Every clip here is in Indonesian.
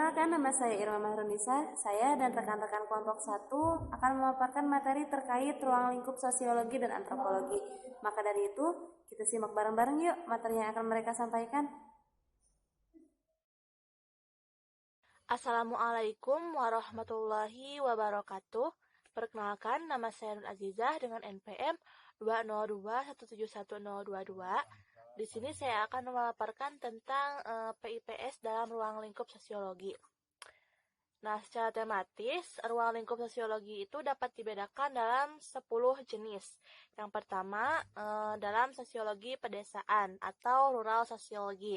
Perkenalkan, nama saya Irma Mahrunisa. Saya dan rekan-rekan kelompok 1 akan memaparkan materi terkait ruang lingkup sosiologi dan antropologi. Maka dari itu, kita simak bareng-bareng yuk materi yang akan mereka sampaikan. Assalamualaikum warahmatullahi wabarakatuh. Perkenalkan, nama saya Nur Azizah dengan NPM 202171022. Di sini saya akan memaparkan tentang PIPS dalam ruang lingkup sosiologi. Nah, secara tematis, ruang lingkup sosiologi itu dapat dibedakan dalam 10 jenis. Yang pertama, dalam sosiologi pedesaan atau rural sosiologi.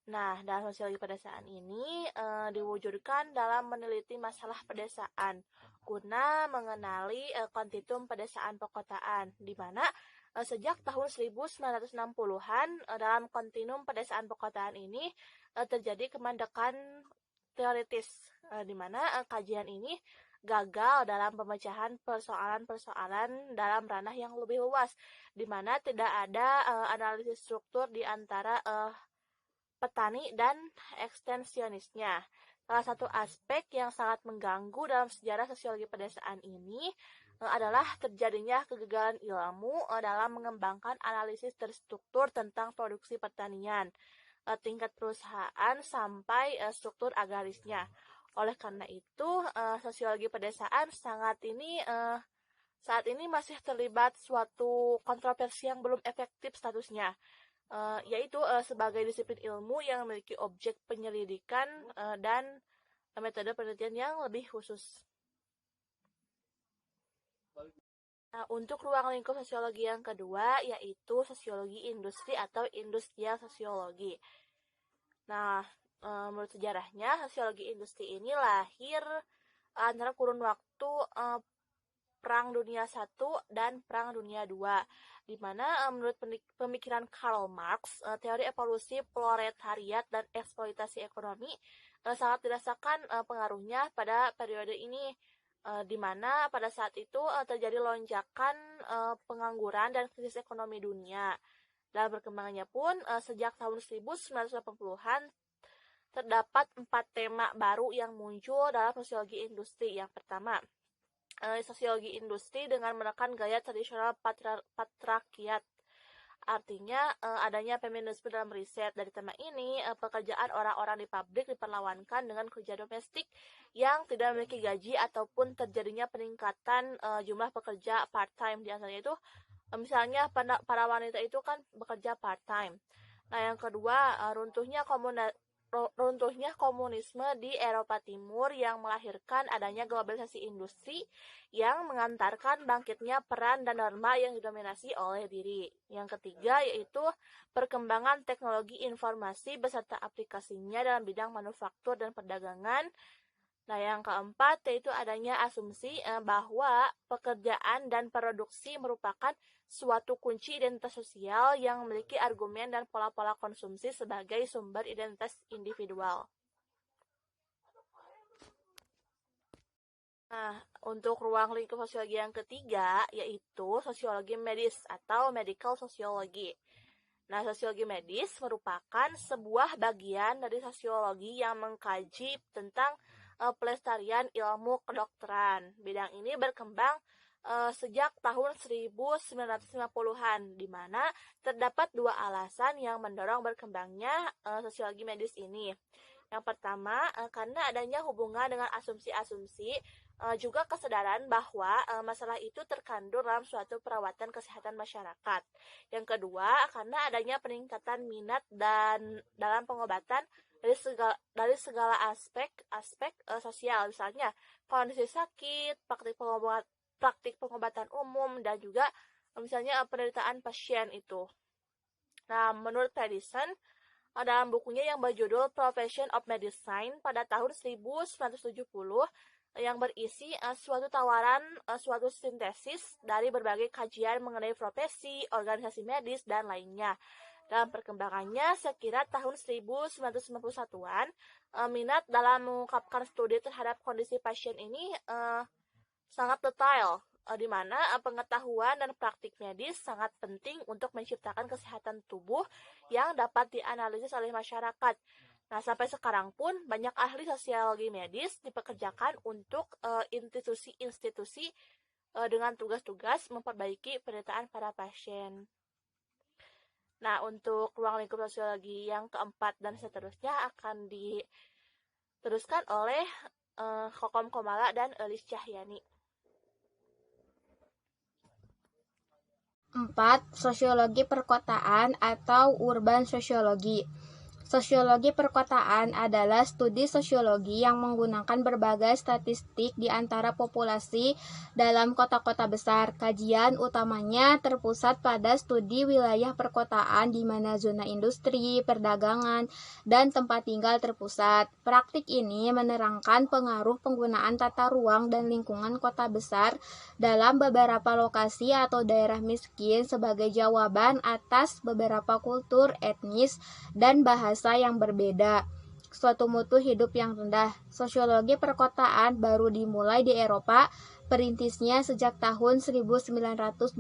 Nah, dalam sosiologi pedesaan ini diwujudkan dalam meneliti masalah pedesaan guna mengenali kontinum pedesaan perkotaan, di mana sejak tahun 1960-an dalam kontinum pedesaan perkotaan ini terjadi kemandekan teoritis, di mana kajian ini gagal dalam pemecahan persoalan-persoalan dalam ranah yang lebih luas, di mana tidak ada analisis struktur di antara petani dan ekstensionisnya. Salah satu aspek yang sangat mengganggu dalam sejarah sosiologi pedesaan ini adalah terjadinya kegagalan ilmu dalam mengembangkan analisis terstruktur tentang produksi pertanian, tingkat perusahaan sampai struktur agrarisnya. Oleh karena itu, sosiologi pedesaan saat ini masih terlibat suatu kontroversi yang belum efektif statusnya, yaitu sebagai disiplin ilmu yang memiliki objek penyelidikan dan metode penelitian yang lebih khusus. Nah, untuk ruang lingkup sosiologi yang kedua, yaitu sosiologi industri atau industrial sosiologi. Nah, menurut sejarahnya, sosiologi industri ini lahir antara kurun waktu Perang Dunia I dan Perang Dunia II, di mana menurut pemikiran Karl Marx, teori evolusi proletariat dan eksploitasi ekonomi sangat dirasakan pengaruhnya pada periode ini, di mana pada saat itu terjadi lonjakan pengangguran dan krisis ekonomi dunia. Dalam perkembangannya pun, sejak tahun 1980-an, terdapat 4 tema baru yang muncul dalam sosiologi industri. Yang pertama, sosiologi industri dengan menekan gaya tradisional patriarkiat. Artinya, adanya feminisme dalam riset. Dari tema ini, pekerjaan orang-orang di pabrik diperlawankan dengan kerja domestik yang tidak memiliki gaji ataupun terjadinya peningkatan jumlah pekerja part-time. Di antaranya itu, misalnya para wanita itu kan bekerja part-time. Nah, yang kedua, runtuhnya komunisme di Eropa Timur yang melahirkan adanya globalisasi industri yang mengantarkan bangkitnya peran dan norma yang didominasi oleh diri. Yang ketiga yaitu perkembangan teknologi informasi beserta aplikasinya dalam bidang manufaktur dan perdagangan. Nah, yang keempat yaitu adanya asumsi bahwa pekerjaan dan produksi merupakan suatu kunci identitas sosial yang memiliki argumen dan pola-pola konsumsi sebagai sumber identitas individual. Nah, untuk ruang lingkup sosiologi yang ketiga yaitu sosiologi medis atau medical sociology. Nah, sosiologi medis merupakan sebuah bagian dari sosiologi yang mengkaji tentang pelestarian ilmu kedokteran. Bidang ini berkembang sejak tahun 1950-an, di mana terdapat 2 alasan yang mendorong berkembangnya sosiologi medis ini. Yang pertama, karena adanya hubungan dengan asumsi-asumsi, juga kesadaran bahwa masalah itu terkandung dalam suatu perawatan kesehatan masyarakat. Yang kedua, karena adanya peningkatan minat dan dalam pengobatan dari segala aspek sosial, misalnya kondisi sakit, praktik pengobatan umum, dan juga misalnya penderitaan pasien itu. Nah, menurut Pedersen, dalam bukunya yang berjudul Profession of Medicine pada tahun 1970, yang berisi suatu tawaran, suatu sintesis dari berbagai kajian mengenai profesi, organisasi medis, dan lainnya. Dalam perkembangannya, sekira tahun 1991-an, minat dalam mengungkapkan studi terhadap kondisi pasien ini sangat detail, di mana pengetahuan dan praktik medis sangat penting untuk menciptakan kesehatan tubuh yang dapat dianalisis oleh masyarakat. Nah, sampai sekarang pun banyak ahli sosiologi medis dipekerjakan untuk institusi-institusi dengan tugas-tugas memperbaiki penderitaan para pasien. Nah, untuk ruang lingkup sosiologi yang keempat dan seterusnya akan diteruskan oleh Kokom Komala dan Elis Cahyani. 4. Sosiologi perkotaan atau urban sosiologi. Sosiologi perkotaan adalah studi sosiologi yang menggunakan berbagai statistik di antara populasi dalam kota-kota besar. Kajian utamanya terpusat pada studi wilayah perkotaan di mana zona industri, perdagangan, dan tempat tinggal terpusat. Praktik ini menerangkan pengaruh penggunaan tata ruang dan lingkungan kota besar dalam beberapa lokasi atau daerah miskin sebagai jawaban atas beberapa kultur, etnis, dan bahasa yang berbeda. Suatu mutu hidup yang rendah. Sosiologi perkotaan baru dimulai di Eropa, perintisnya sejak tahun 1920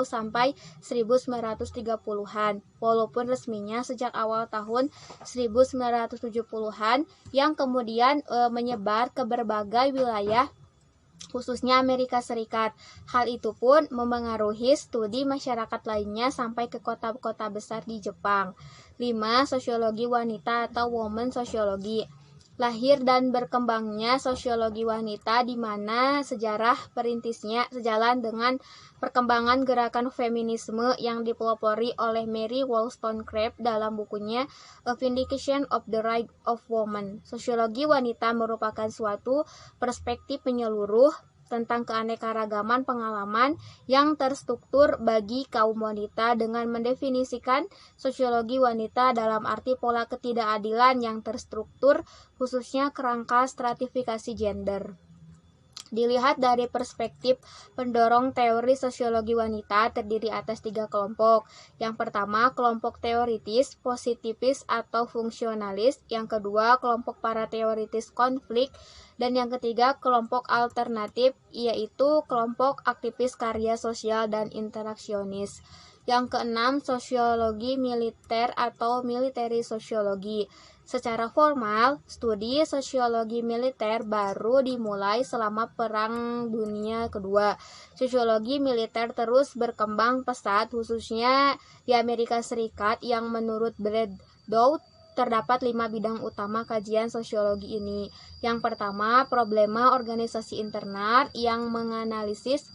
sampai 1930-an, walaupun resminya sejak awal tahun 1970-an yang kemudian menyebar ke berbagai wilayah khususnya Amerika Serikat. Hal itu pun memengaruhi studi masyarakat lainnya sampai ke kota-kota besar di Jepang. 5. Sosiologi wanita atau woman sociology. Lahir dan berkembangnya sosiologi wanita di mana sejarah perintisnya sejalan dengan perkembangan gerakan feminisme yang dipelopori oleh Mary Wollstonecraft dalam bukunya A Vindication of the Right of Woman. Sosiologi wanita merupakan suatu perspektif menyeluruh tentang keanekaragaman pengalaman yang terstruktur bagi kaum wanita dengan mendefinisikan sosiologi wanita dalam arti pola ketidakadilan yang terstruktur khususnya kerangka stratifikasi gender. Dilihat dari perspektif pendorong teori sosiologi wanita terdiri atas 3 kelompok. Yang pertama, kelompok teoritis, positifis atau fungsionalis. Yang kedua, kelompok para teoritis konflik. Dan yang ketiga, kelompok alternatif, yaitu kelompok aktivis karya sosial dan interaksionis. Yang keenam, sosiologi militer atau military sociology. Secara formal, studi sosiologi militer baru dimulai selama Perang Dunia Kedua. Sosiologi militer terus berkembang pesat, khususnya di Amerika Serikat, yang menurut Braddow terdapat 5 bidang utama kajian sosiologi ini. Yang pertama, problema organisasi internal yang menganalisis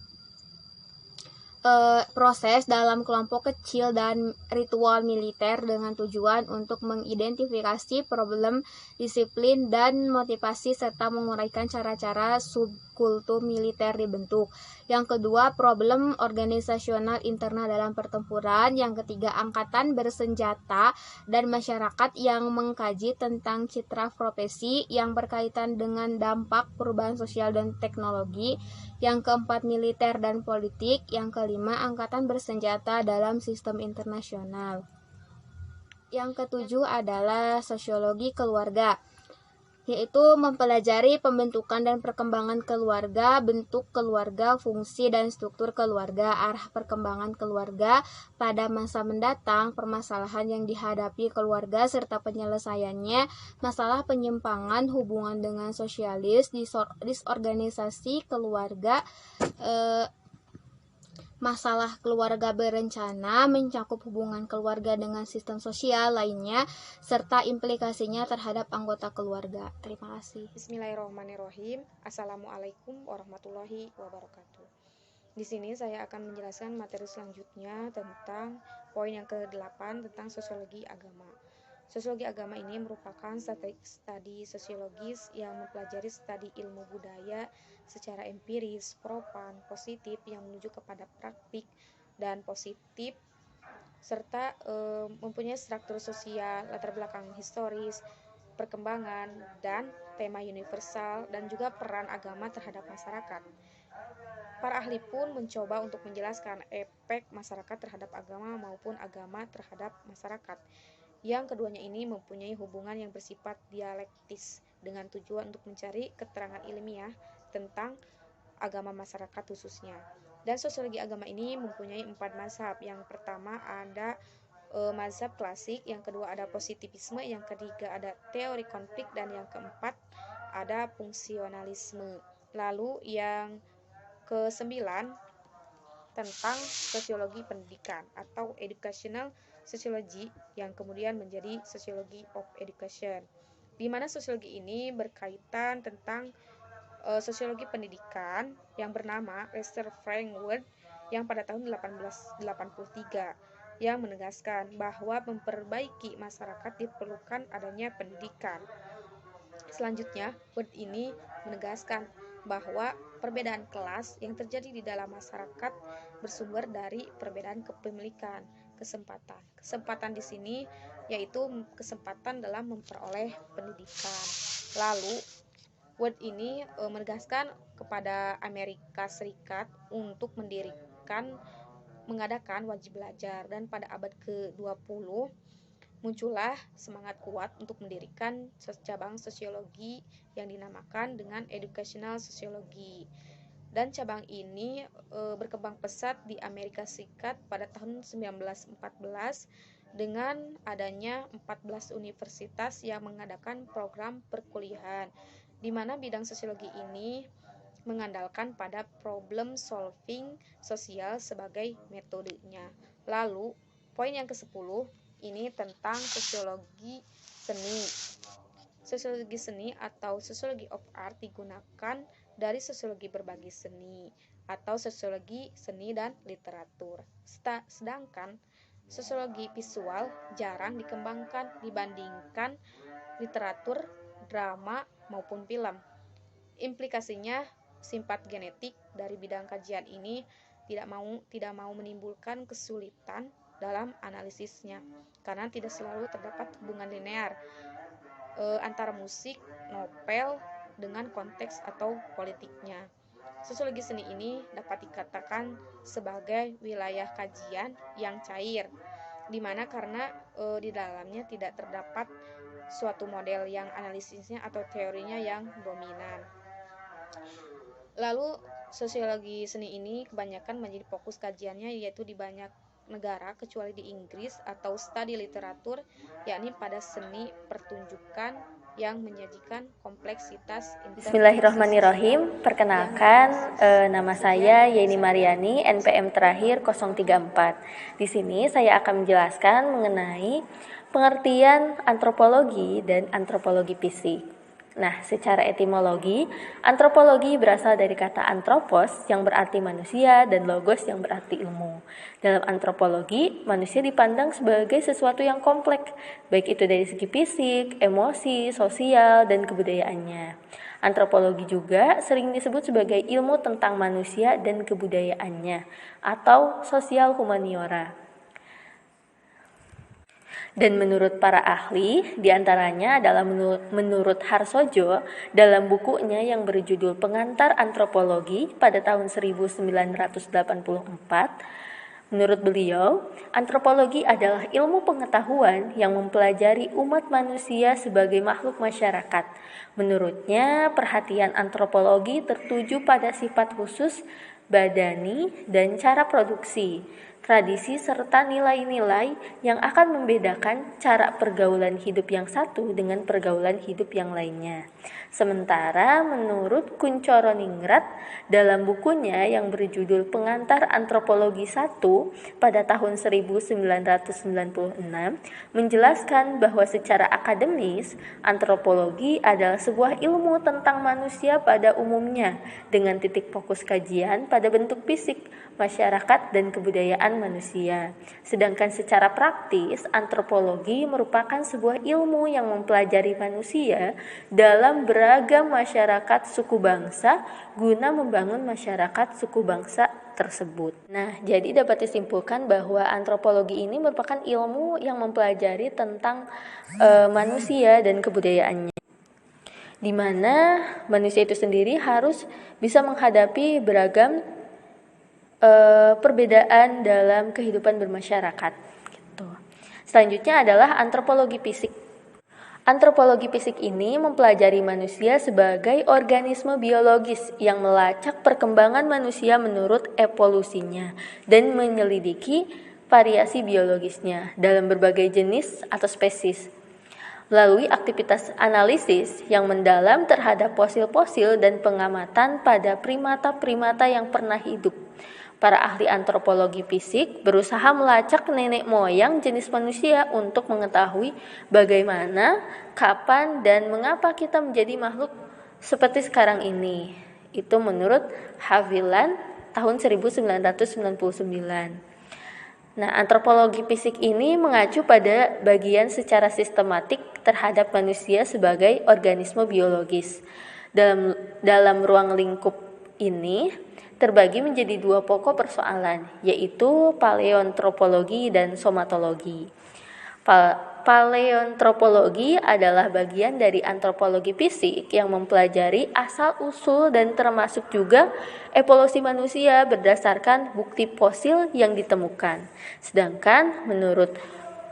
proses dalam kelompok kecil dan ritual militer dengan tujuan untuk mengidentifikasi problem, disiplin, dan motivasi serta menguraikan cara-cara subkultur militer dibentuk. Yang kedua, problem organisasional internal dalam pertempuran. Yang ketiga, angkatan bersenjata dan masyarakat yang mengkaji tentang citra profesi yang berkaitan dengan dampak perubahan sosial dan teknologi. Yang keempat, militer dan politik. Yang kelima, angkatan bersenjata dalam sistem internasional. Yang ketujuh adalah sosiologi keluarga, yaitu mempelajari pembentukan dan perkembangan keluarga, bentuk keluarga, fungsi dan struktur keluarga, arah perkembangan keluarga pada masa mendatang, permasalahan yang dihadapi keluarga serta penyelesaiannya, masalah penyimpangan hubungan dengan sosialis, disorganisasi keluarga, masalah keluarga berencana, mencakup hubungan keluarga dengan sistem sosial lainnya, serta implikasinya terhadap anggota keluarga. Terima kasih. Bismillahirrahmanirrahim. Assalamualaikum warahmatullahi wabarakatuh. Di sini saya akan menjelaskan materi selanjutnya tentang poin yang ke-8 tentang sosiologi agama. Sosiologi agama ini merupakan studi sosiologis yang mempelajari studi ilmu budaya secara empiris, propan, positif yang menuju kepada praktik dan positif, serta mempunyai struktur sosial, latar belakang historis, perkembangan, dan tema universal, dan juga peran agama terhadap masyarakat. Para ahli pun mencoba untuk menjelaskan efek masyarakat terhadap agama maupun agama terhadap masyarakat. Yang keduanya ini mempunyai hubungan yang bersifat dialektis dengan tujuan untuk mencari keterangan ilmiah tentang agama masyarakat khususnya. Dan sosiologi agama ini mempunyai 4 mazhab. Yang pertama ada mazhab klasik, yang kedua ada positivisme, yang ketiga ada teori konflik, dan yang keempat ada fungsionalisme. Lalu yang ke-9 tentang sosiologi pendidikan atau educational sociology, yang kemudian menjadi sociology of education, di mana sosiologi ini berkaitan tentang sosiologi pendidikan yang bernama Lester Framework yang pada tahun 1883 yang menegaskan bahwa memperbaiki masyarakat diperlukan adanya pendidikan. Selanjutnya, Word ini menegaskan bahwa perbedaan kelas yang terjadi di dalam masyarakat bersumber dari perbedaan kepemilikan, kesempatan. Kesempatan di sini yaitu kesempatan dalam memperoleh pendidikan. Lalu, Word ini menegaskan kepada Amerika Serikat untuk mengadakan wajib belajar, dan pada abad ke-20 muncullah semangat kuat untuk mendirikan cabang sosiologi yang dinamakan dengan educational sociology. Dan cabang ini berkembang pesat di Amerika Serikat pada tahun 1914 dengan adanya 14 universitas yang mengadakan program perkuliahan, di mana bidang sosiologi ini mengandalkan pada problem solving sosial sebagai metodenya. Lalu, poin yang ke-10 ini tentang sosiologi seni. Sosiologi seni atau sosiologi of art digunakan dari sosiologi berbagai seni atau sosiologi seni dan literatur. Sedangkan sosiologi visual jarang dikembangkan dibandingkan literatur, drama maupun film. Implikasinya, sifat genetik dari bidang kajian ini tidak mau menimbulkan kesulitan dalam analisisnya, karena tidak selalu terdapat hubungan linear antara musik, novel dengan konteks atau politiknya. Sosiologi seni ini dapat dikatakan sebagai wilayah kajian yang cair, di mana karena di dalamnya tidak terdapat suatu model yang analisisnya atau teorinya yang dominan. Lalu sosiologi seni ini kebanyakan menjadi fokus kajiannya yaitu di banyak negara kecuali di Inggris, atau studi literatur, yakni pada seni pertunjukan yang menyajikan kompleksitas. Bismillahirrahmanirrahim. Perkenalkan, nama saya Yeni Mariani, NPM terakhir 034. Di sini saya akan menjelaskan mengenai pengertian antropologi dan antropologi fisik. Nah, secara etimologi, antropologi berasal dari kata antropos yang berarti manusia dan logos yang berarti ilmu. Dalam antropologi, manusia dipandang sebagai sesuatu yang kompleks, baik itu dari segi fisik, emosi, sosial, dan kebudayaannya. Antropologi juga sering disebut sebagai ilmu tentang manusia dan kebudayaannya, atau sosial humaniora. Dan menurut para ahli, diantaranya adalah menurut Harsojo dalam bukunya yang berjudul Pengantar Antropologi pada tahun 1984, menurut beliau, antropologi adalah ilmu pengetahuan yang mempelajari umat manusia sebagai makhluk masyarakat. Menurutnya, perhatian antropologi tertuju pada sifat khusus badani dan cara produksi, tradisi serta nilai-nilai yang akan membedakan cara pergaulan hidup yang satu dengan pergaulan hidup yang lainnya. Sementara menurut Kunchoroningrat dalam bukunya yang berjudul Pengantar Antropologi 1 pada tahun 1996 menjelaskan bahwa secara akademis antropologi adalah sebuah ilmu tentang manusia pada umumnya dengan titik fokus kajian pada bentuk fisik, masyarakat, dan kebudayaan manusia. Sedangkan secara praktis, antropologi merupakan sebuah ilmu yang mempelajari manusia dalam beragam masyarakat suku bangsa guna membangun masyarakat suku bangsa tersebut. Nah, jadi dapat disimpulkan bahwa antropologi ini merupakan ilmu yang mempelajari tentang manusia dan kebudayaannya, di mana manusia itu sendiri harus bisa menghadapi beragam perbedaan dalam kehidupan bermasyarakat. Gitu. Selanjutnya adalah antropologi fisik. Antropologi fisik ini mempelajari manusia sebagai organisme biologis yang melacak perkembangan manusia menurut evolusinya dan menyelidiki variasi biologisnya dalam berbagai jenis atau spesies. Melalui aktivitas analisis yang mendalam terhadap fosil-fosil dan pengamatan pada primata-primata yang pernah hidup, para ahli antropologi fisik berusaha melacak nenek moyang jenis manusia untuk mengetahui bagaimana, kapan, dan mengapa kita menjadi makhluk seperti sekarang ini. Itu menurut Haviland tahun 1999. Nah, antropologi fisik ini mengacu pada bagian secara sistematik terhadap manusia sebagai organisme biologis. Dalam ruang lingkup ini terbagi menjadi dua pokok persoalan, yaitu paleoantropologi dan somatologi. Paleoantropologi adalah bagian dari antropologi fisik yang mempelajari asal-usul dan termasuk juga evolusi manusia berdasarkan bukti fosil yang ditemukan. Sedangkan menurut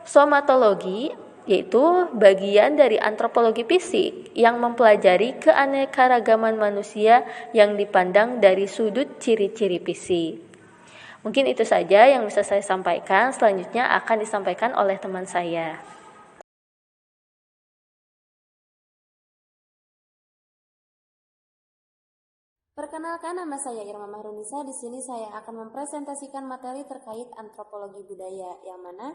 somatologi, yaitu bagian dari antropologi fisik yang mempelajari keanekaragaman manusia yang dipandang dari sudut ciri-ciri fisik. Mungkin itu saja yang bisa saya sampaikan. Selanjutnya akan disampaikan oleh teman saya. Perkenalkan, nama saya Irma Mahrunisa. Di sini saya akan mempresentasikan materi terkait antropologi budaya, yang mana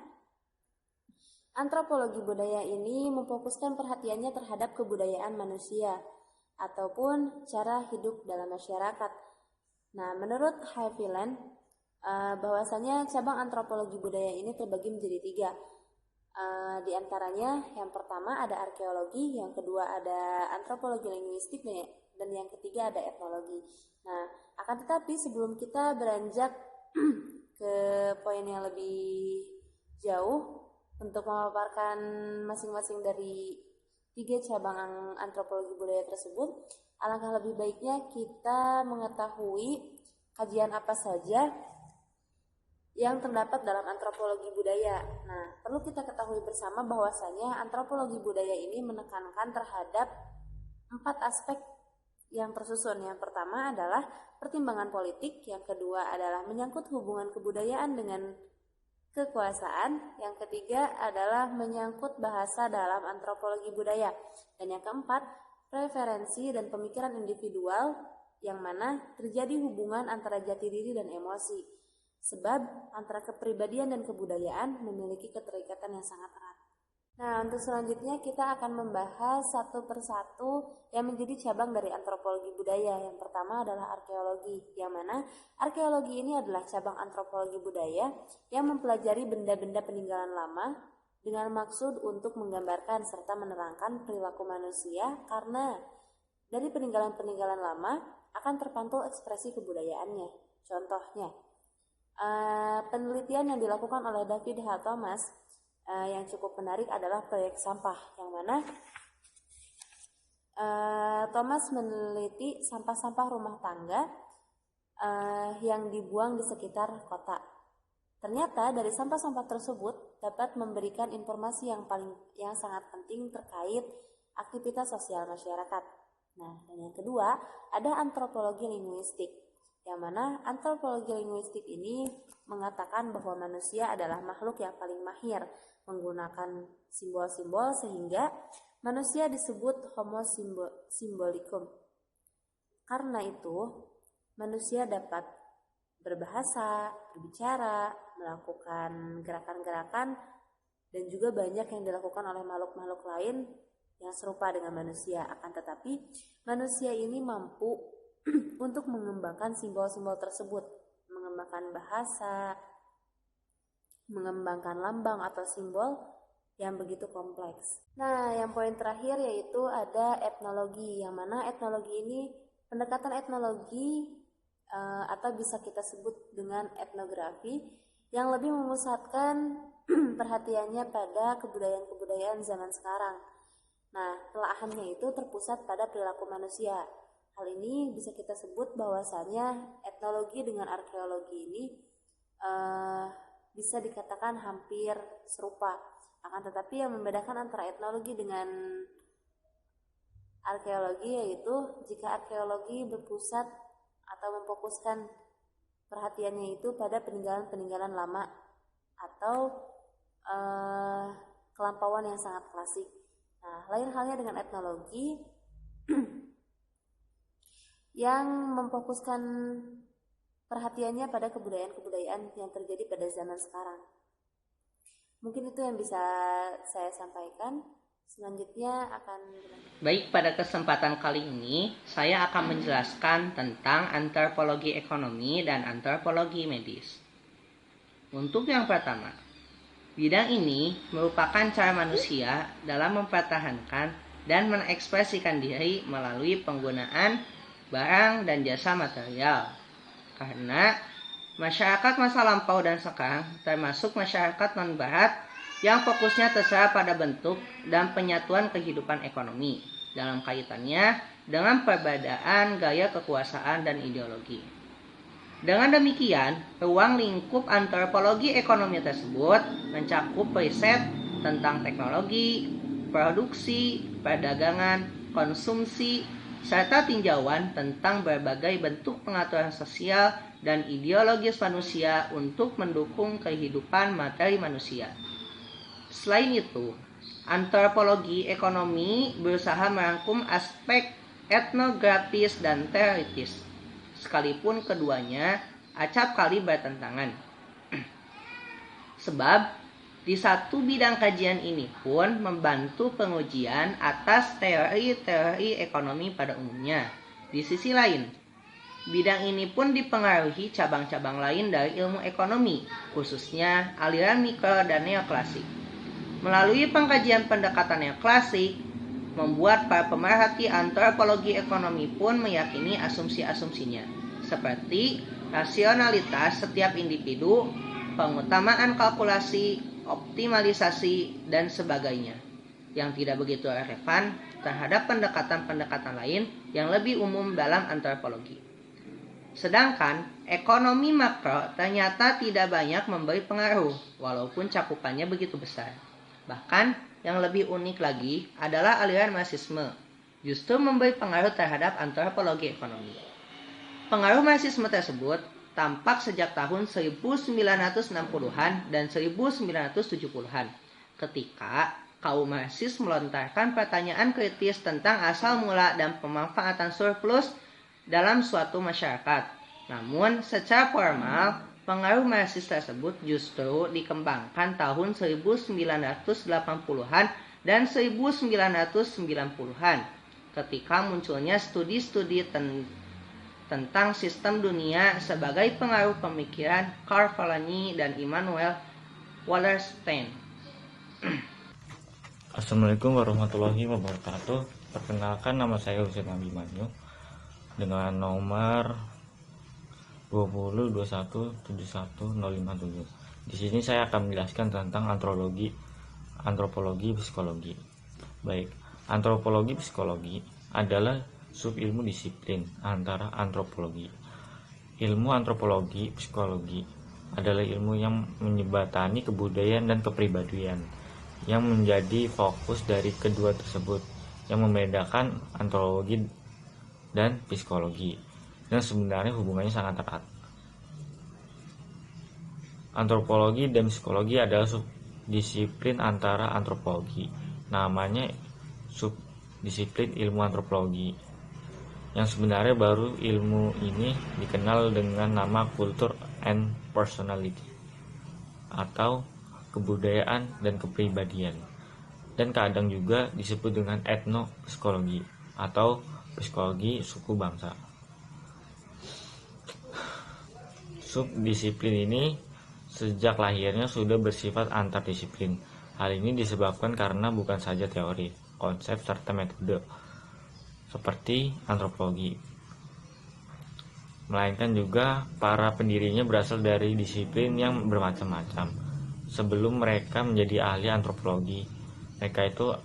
antropologi budaya ini memfokuskan perhatiannya terhadap kebudayaan manusia ataupun cara hidup dalam masyarakat. Nah, menurut Haviland, bahwasanya cabang antropologi budaya ini terbagi menjadi 3. Di antaranya yang pertama ada arkeologi, yang kedua ada antropologi linguistik, dan yang ketiga ada etnologi. Nah, akan tetapi sebelum kita beranjak ke poin yang lebih jauh untuk memaparkan masing-masing dari 3 cabang antropologi budaya tersebut, alangkah lebih baiknya kita mengetahui kajian apa saja yang terdapat dalam antropologi budaya. Nah, perlu kita ketahui bersama bahwasanya antropologi budaya ini menekankan terhadap 4 aspek yang tersusun. Yang pertama adalah pertimbangan politik, yang kedua adalah menyangkut hubungan kebudayaan dengan kekuasaan, yang ketiga adalah menyangkut bahasa dalam antropologi budaya, dan yang keempat, preferensi dan pemikiran individual yang mana terjadi hubungan antara jati diri dan emosi. Sebab antara kepribadian dan kebudayaan memiliki keterikatan yang sangat erat. Nah, untuk selanjutnya kita akan membahas satu persatu yang menjadi cabang dari antropologi budaya. Yang pertama adalah arkeologi, yang mana arkeologi ini adalah cabang antropologi budaya yang mempelajari benda-benda peninggalan lama dengan maksud untuk menggambarkan serta menerangkan perilaku manusia, karena dari peninggalan-peninggalan lama akan terpantul ekspresi kebudayaannya. Contohnya, penelitian yang dilakukan oleh David H. Thomas yang cukup menarik adalah proyek sampah, yang mana Thomas meneliti sampah-sampah rumah tangga yang dibuang di sekitar kota. Ternyata dari sampah-sampah tersebut dapat memberikan informasi yang sangat penting terkait aktivitas sosial masyarakat. Nah, dan yang kedua ada antropologi linguistik, yang mana antropologi linguistik ini mengatakan bahwa manusia adalah makhluk yang paling mahir menggunakan simbol-simbol, sehingga manusia disebut homo symbolicum. Karena itu, manusia dapat berbahasa, berbicara, melakukan gerakan-gerakan, dan juga banyak yang dilakukan oleh makhluk-makhluk lain yang serupa dengan manusia. Akan tetapi, manusia ini mampu untuk mengembangkan simbol-simbol tersebut, mengembangkan bahasa, mengembangkan lambang atau simbol yang begitu kompleks. Nah, yang poin terakhir yaitu ada etnologi, yang mana etnologi ini pendekatan etnologi atau bisa kita sebut dengan etnografi yang lebih memusatkan perhatiannya pada kebudayaan-kebudayaan zaman sekarang. Nah, telaahannya itu terpusat pada perilaku manusia. Hal ini bisa kita sebut bahwasanya etnologi dengan arkeologi ini bisa dikatakan hampir serupa. Akan tetapi yang membedakan antara etnologi dengan arkeologi yaitu jika arkeologi berpusat atau memfokuskan perhatiannya itu pada peninggalan-peninggalan lama atau kelampauan yang sangat klasik. Nah, lain halnya dengan etnologi yang memfokuskan perhatiannya pada kebudayaan-kebudayaan yang terjadi pada zaman sekarang. Mungkin itu yang bisa saya sampaikan. Selanjutnya akan Baik, pada kesempatan kali ini saya akan menjelaskan tentang antropologi ekonomi dan antropologi medis. Untuk yang pertama, bidang ini merupakan cara manusia dalam mempertahankan dan mengekspresikan diri melalui penggunaan barang dan jasa material. Karena masyarakat masa lampau dan sekarang, termasuk masyarakat non-barat, yang fokusnya terserah pada bentuk dan penyatuan kehidupan ekonomi dalam kaitannya dengan perbedaan gaya kekuasaan dan ideologi. Dengan demikian, ruang lingkup antropologi ekonomi tersebut mencakup riset tentang teknologi, produksi, perdagangan, konsumsi, serta tinjauan tentang berbagai bentuk pengaturan sosial dan ideologis manusia untuk mendukung kehidupan materi manusia. Selain itu, antropologi ekonomi berusaha merangkum aspek etnografis dan teoritis, sekalipun keduanya acap kali bertentangan. Sebab, di satu bidang kajian ini pun membantu pengujian atas teori-teori ekonomi pada umumnya. Di sisi lain, bidang ini pun dipengaruhi cabang-cabang lain dari ilmu ekonomi, khususnya aliran mikro dan neoklasik. Melalui pengkajian pendekatan neoklasik, membuat para pemerhati antropologi ekonomi pun meyakini asumsi-asumsinya, seperti rasionalitas setiap individu, pengutamaan kalkulasi, optimalisasi, dan sebagainya, yang tidak begitu relevan terhadap pendekatan-pendekatan lain yang lebih umum dalam antropologi. Sedangkan ekonomi makro ternyata tidak banyak memberi pengaruh, walaupun cakupannya begitu besar. Bahkan yang lebih unik lagi adalah aliran marxisme, justru memberi pengaruh terhadap antropologi ekonomi. Pengaruh marxisme tersebut tampak sejak tahun 1960-an dan 1970-an, ketika kaum Marxis melontarkan pertanyaan kritis tentang asal mula dan pemanfaatan surplus dalam suatu masyarakat. Namun, secara formal, pengaruh Marxis tersebut justru dikembangkan tahun 1980-an dan 1990-an, ketika munculnya studi-studi tentang sistem dunia sebagai pengaruh pemikiran Karl Polanyi dan Immanuel Wallerstein. Assalamualaikum warahmatullahi wabarakatuh. Perkenalkan, nama saya Husain Abimanyu dengan nomor 2021710557. Di sini saya akan menjelaskan tentang antropologi psikologi. Baik, antropologi psikologi adalah subilmu disiplin antara antropologi. Ilmu antropologi psikologi adalah ilmu yang menyebatani kebudayaan dan kepribadian, yang menjadi fokus dari kedua tersebut, yang membedakan antropologi dan psikologi, dan sebenarnya hubungannya sangat erat. Antropologi dan psikologi adalah subdisiplin antara antropologi. Namanya subdisiplin ilmu antropologi, yang sebenarnya baru ilmu ini dikenal dengan nama culture and personality, atau kebudayaan dan kepribadian, dan kadang juga disebut dengan etnopsikologi atau psikologi suku bangsa. Subdisiplin ini sejak lahirnya sudah bersifat antardisiplin. Hal ini disebabkan karena bukan saja teori, konsep, serta metode seperti antropologi, melainkan juga para pendirinya berasal dari disiplin yang bermacam-macam. Sebelum mereka menjadi ahli antropologi, mereka itu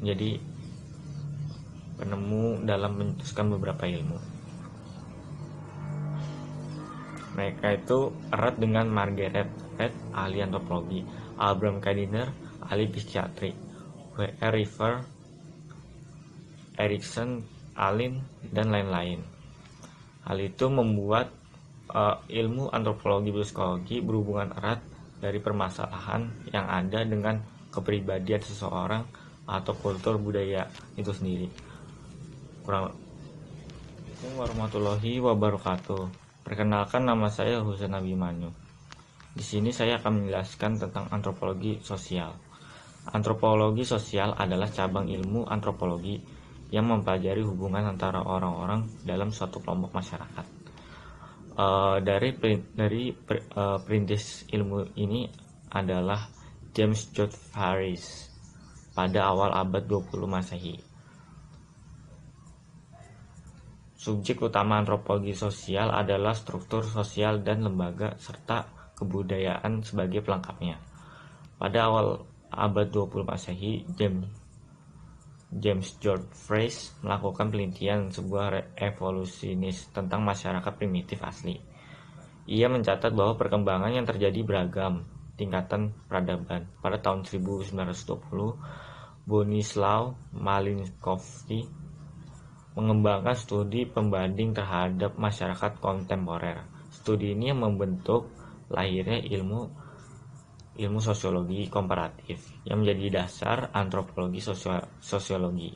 menjadi penemu dalam mencetuskan beberapa ilmu. Mereka itu erat dengan Margaret Mead, ahli antropologi, Abraham Gardiner, ahli psikiatri, W.R. River, Erikson, Allen, dan lain-lain. Hal itu membuat ilmu antropologi psikologi berhubungan erat dari permasalahan yang ada dengan kepribadian seseorang atau kultur budaya itu sendiri. Assalamualaikum warahmatullahi wabarakatuh. Perkenalkan, nama saya Husain Abimanyu. Di sini saya akan menjelaskan tentang antropologi sosial. Antropologi sosial adalah cabang ilmu antropologi yang mempelajari hubungan antara orang-orang dalam suatu kelompok masyarakat. Perintis ilmu ini adalah James George Harris pada awal abad 20 Masehi. Subjek utama antropologi sosial adalah struktur sosial dan lembaga serta kebudayaan sebagai pelengkapnya. Pada awal abad 20 Masehi, James George Harris melakukan penelitian sebuah evolusionis tentang masyarakat primitif asli. Ia mencatat bahwa perkembangan yang terjadi beragam tingkatan peradaban. Pada tahun 1920, Bronislaw Malinowski mengembangkan studi pembanding terhadap masyarakat kontemporer. Studi ini membentuk lahirnya ilmu sosiologi komparatif yang menjadi dasar antropologi sosiologi.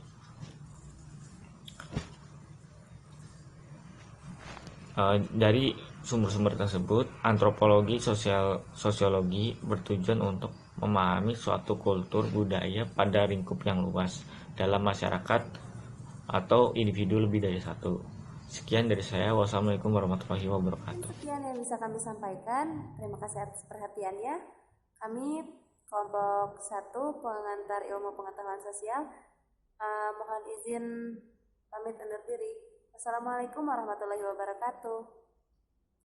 Dari sumber-sumber tersebut, antropologi sosiologi bertujuan untuk memahami suatu kultur budaya pada lingkup yang luas dalam masyarakat atau individu lebih dari satu. Sekian dari saya. Wassalamualaikum warahmatullahi wabarakatuh. Sekian yang bisa kami sampaikan. Terima kasih atas perhatiannya. Kami kelompok 1 pengantar ilmu pengetahuan sosial mohon izin pamit undur diri. Wassalamualaikum warahmatullahi wabarakatuh.